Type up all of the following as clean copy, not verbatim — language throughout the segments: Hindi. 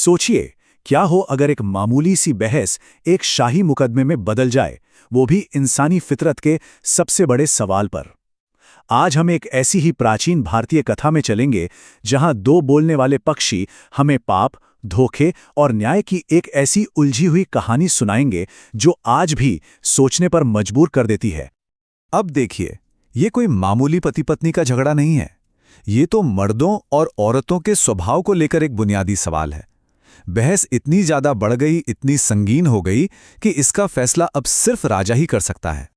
सोचिए, क्या हो अगर एक मामूली सी बहस एक शाही मुकदमे में बदल जाए, वो भी इंसानी फितरत के सबसे बड़े सवाल पर। आज हम एक ऐसी ही प्राचीन भारतीय कथा में चलेंगे जहां दो बोलने वाले पक्षी हमें पाप, धोखे और न्याय की एक ऐसी उलझी हुई कहानी सुनाएंगे जो आज भी सोचने पर मजबूर कर देती है। अब देखिए, ये कोई मामूली पति पत्नी का झगड़ा नहीं है। ये तो मर्दों और औरतों के स्वभाव को लेकर एक बुनियादी सवाल है। बहस इतनी ज्यादा बढ़ गई, इतनी संगीन हो गई कि इसका फैसला अब सिर्फ राजा ही कर सकता है।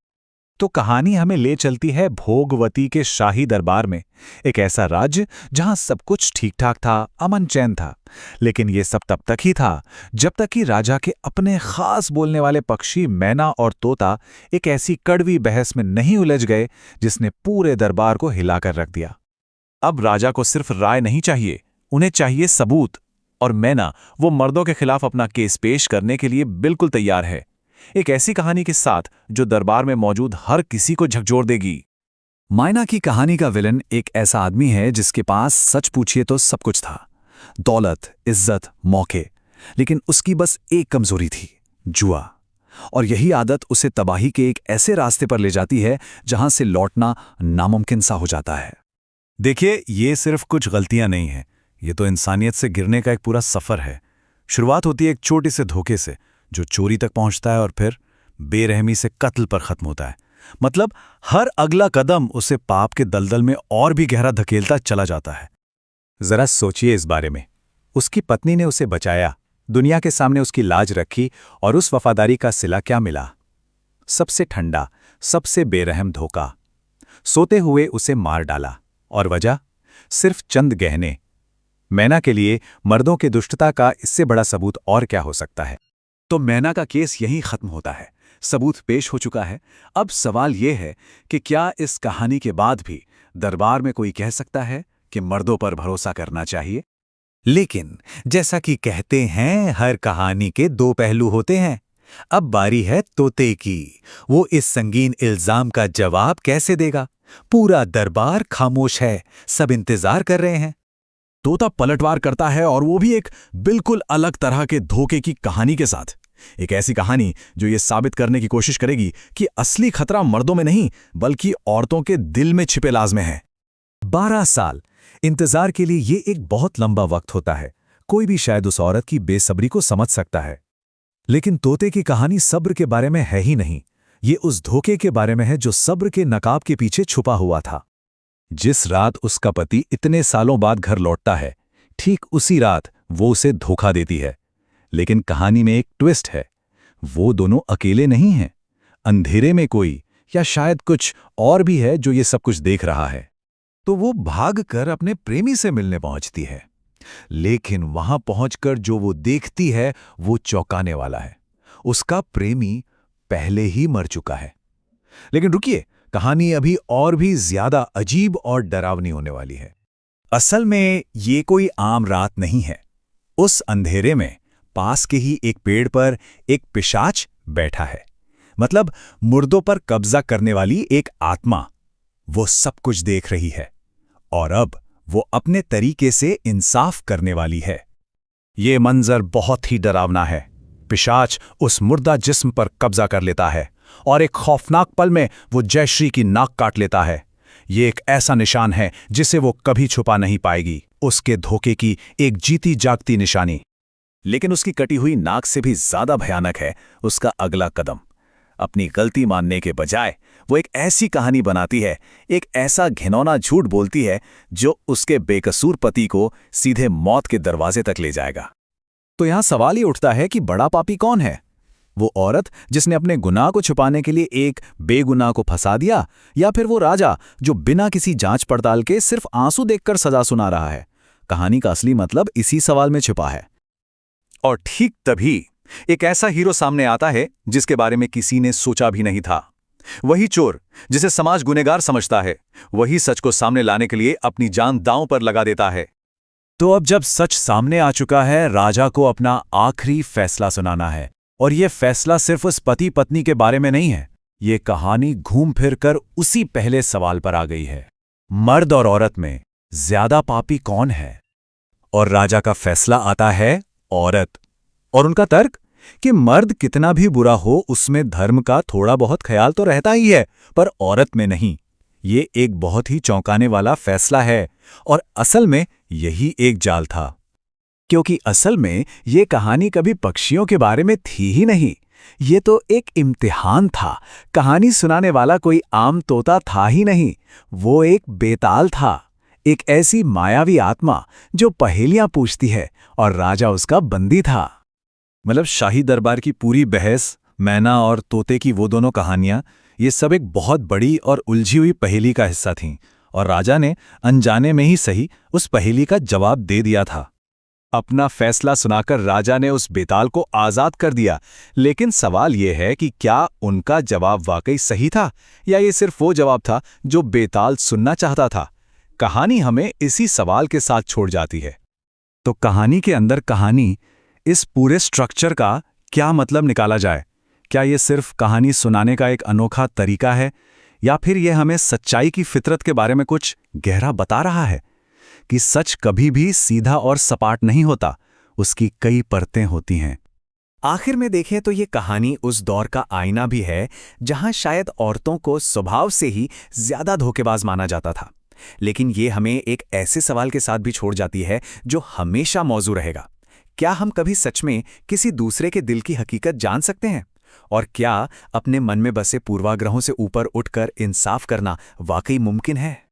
तो कहानी हमें ले चलती है भोगवती के शाही दरबार में, एक ऐसा राज्य जहां सब कुछ ठीक ठाक था, अमन चैन था। लेकिन ये सब तब तक ही था जब तक कि राजा के अपने खास बोलने वाले पक्षी मैना और तोता एक ऐसी कड़वी बहस में नहीं उलझ गए जिसने पूरे दरबार को हिलाकर रख दिया। अब राजा को सिर्फ राय नहीं चाहिए, उन्हें चाहिए सबूत। और मैना वो मर्दों के खिलाफ अपना केस पेश करने के लिए बिल्कुल तैयार है, एक ऐसी कहानी के साथ जो दरबार में मौजूद हर किसी को झकझोर देगी। मैना की कहानी का विलन एक ऐसा आदमी है जिसके पास सच पूछिए तो सब कुछ था, दौलत, इज्जत, मौके। लेकिन उसकी बस एक कमजोरी थी, जुआ। और यही आदत उसे तबाही के एक ऐसे रास्ते पर ले जाती है जहां से लौटना नामुमकिन सा हो जाता है। देखिए, ये सिर्फ कुछ गलतियां नहीं हैं, ये तो इंसानियत से गिरने का एक पूरा सफर है। शुरुआत होती है एक छोटे से धोखे से जो चोरी तक पहुंचता है और फिर बेरहमी से कत्ल पर खत्म होता है। मतलब हर अगला कदम उसे पाप के दलदल में और भी गहरा धकेलता चला जाता है। जरा सोचिए इस बारे में। उसकी पत्नी ने उसे बचाया, दुनिया के सामने उसकी लाज रखी, और उस वफादारी का सिला क्या मिला? सबसे ठंडा, सबसे बेरहम धोखा। सोते हुए उसे मार डाला, और वजह सिर्फ चंद गहने। मैना के लिए मर्दों की दुष्टता का इससे बड़ा सबूत और क्या हो सकता है? तो मैना का केस यहीं खत्म होता है, सबूत पेश हो चुका है। अब सवाल यह है कि क्या इस कहानी के बाद भी दरबार में कोई कह सकता है कि मर्दों पर भरोसा करना चाहिए? लेकिन जैसा कि कहते हैं, हर कहानी के दो पहलू होते हैं। अब बारी है तोते की। वो इस संगीन इल्जाम का जवाब कैसे देगा? पूरा दरबार खामोश है, सब इंतजार कर रहे हैं। तोता पलटवार करता है, और वो भी एक बिल्कुल अलग तरह के धोखे की कहानी के साथ। एक ऐसी कहानी जो ये साबित करने की कोशिश करेगी कि असली खतरा मर्दों में नहीं बल्कि औरतों के दिल में छिपे लाज में है। 12 साल इंतजार के लिए ये एक बहुत लंबा वक्त होता है। कोई भी शायद उस औरत की बेसब्री को समझ सकता है। लेकिन तोते की कहानी सब्र के बारे में है ही नहीं, ये उस धोखे के बारे में है जो सब्र के नकाब के पीछे छुपा हुआ था। जिस रात उसका पति इतने सालों बाद घर लौटता है, ठीक उसी रात वो उसे धोखा देती है। लेकिन कहानी में एक ट्विस्ट है, वो दोनों अकेले नहीं हैं। अंधेरे में कोई, या शायद कुछ और भी है जो ये सब कुछ देख रहा है। तो वो भागकर अपने प्रेमी से मिलने पहुंचती है। लेकिन वहां पहुंचकर जो वो देखती है वो चौंकाने वाला है। उसका प्रेमी पहले ही मर चुका है। लेकिन रुकिए, कहानी अभी और भी ज्यादा अजीब और डरावनी होने वाली है। असल में ये कोई आम रात नहीं है। उस अंधेरे में पास के ही एक पेड़ पर एक पिशाच बैठा है। मतलब मुर्दों पर कब्जा करने वाली एक आत्मा। वो सब कुछ देख रही है, और अब वो अपने तरीके से इंसाफ करने वाली है। ये मंजर बहुत ही डरावना है। पिशाच उस मुर्दा जिस्म पर कब्जा कर लेता है, और एक खौफनाक पल में वो जयश्री की नाक काट लेता है। ये एक ऐसा निशान है जिसे वो कभी छुपा नहीं पाएगी, उसके धोखे की एक जीती जागती निशानी। लेकिन उसकी कटी हुई नाक से भी ज्यादा भयानक है उसका अगला कदम। अपनी गलती मानने के बजाय वो एक ऐसी कहानी बनाती है, एक ऐसा घिनौना झूठ बोलती है जो उसके बेकसूर पति को सीधे मौत के दरवाजे तक ले जाएगा। तो यहां सवाल ही उठता है कि बड़ा पापी कौन है? वो औरत जिसने अपने गुनाह को छुपाने के लिए एक बेगुनाह को फंसा दिया, या फिर वो राजा जो बिना किसी जांच पड़ताल के सिर्फ आंसू देखकर सजा सुना रहा है? कहानी का असली मतलब इसी सवाल में छिपा है। और ठीक तभी एक ऐसा हीरो सामने आता है जिसके बारे में किसी ने सोचा भी नहीं था। वही चोर जिसे समाज गुनहगार समझता है, वही सच को सामने लाने के लिए अपनी जान दांव पर लगा देता है। तो अब जब सच सामने आ चुका है, राजा को अपना आखिरी फैसला सुनाना है। और यह फैसला सिर्फ उस पति पत्नी के बारे में नहीं है, ये कहानी घूम फिर कर उसी पहले सवाल पर आ गई है, मर्द और औरत में ज्यादा पापी कौन है? और राजा का फैसला आता है औरत। और उनका तर्क कि मर्द कितना भी बुरा हो उसमें धर्म का थोड़ा बहुत ख्याल तो रहता ही है, पर औरत में नहीं। ये एक बहुत ही चौंकाने वाला फैसला है, और असल में यही एक जाल था। क्योंकि असल में ये कहानी कभी पक्षियों के बारे में थी ही नहीं। ये तो एक इम्तिहान था। कहानी सुनाने वाला कोई आम तोता था ही नहीं, वो एक बेताल था, एक ऐसी मायावी आत्मा जो पहेलियां पूछती है और राजा उसका बंदी था। मतलब शाही दरबार की पूरी बहस, मैना और तोते की वो दोनों कहानियां, ये सब एक बहुत बड़ी और उलझी हुई पहेली का हिस्सा थीं, और राजा ने अनजाने में ही सही उस पहेली का जवाब दे दिया था। अपना फैसला सुनाकर राजा ने उस बेताल को आजाद कर दिया, लेकिन सवाल यह है कि क्या उनका जवाब वाकई सही था, या ये सिर्फ वो जवाब था जो बेताल सुनना चाहता था? कहानी हमें इसी सवाल के साथ छोड़ जाती है। तो कहानी के अंदर कहानी, इस पूरे स्ट्रक्चर का क्या मतलब निकाला जाए? क्या ये सिर्फ कहानी सुनाने का एक अनोखा तरीका है, या फिर यह हमें सच्चाई की फितरत के बारे में कुछ गहरा बता रहा है कि सच कभी भी सीधा और सपाट नहीं होता, उसकी कई परतें होती हैं। आखिर में देखें तो ये कहानी उस दौर का आईना भी है जहां शायद औरतों को स्वभाव से ही ज्यादा धोखेबाज माना जाता था। लेकिन ये हमें एक ऐसे सवाल के साथ भी छोड़ जाती है जो हमेशा मौजू रहेगा। क्या हम कभी सच में किसी दूसरे के दिल की हकीकत जान सकते हैं? और क्या अपने मन में बसे पूर्वाग्रहों से ऊपर उठकर इंसाफ करना वाकई मुमकिन है?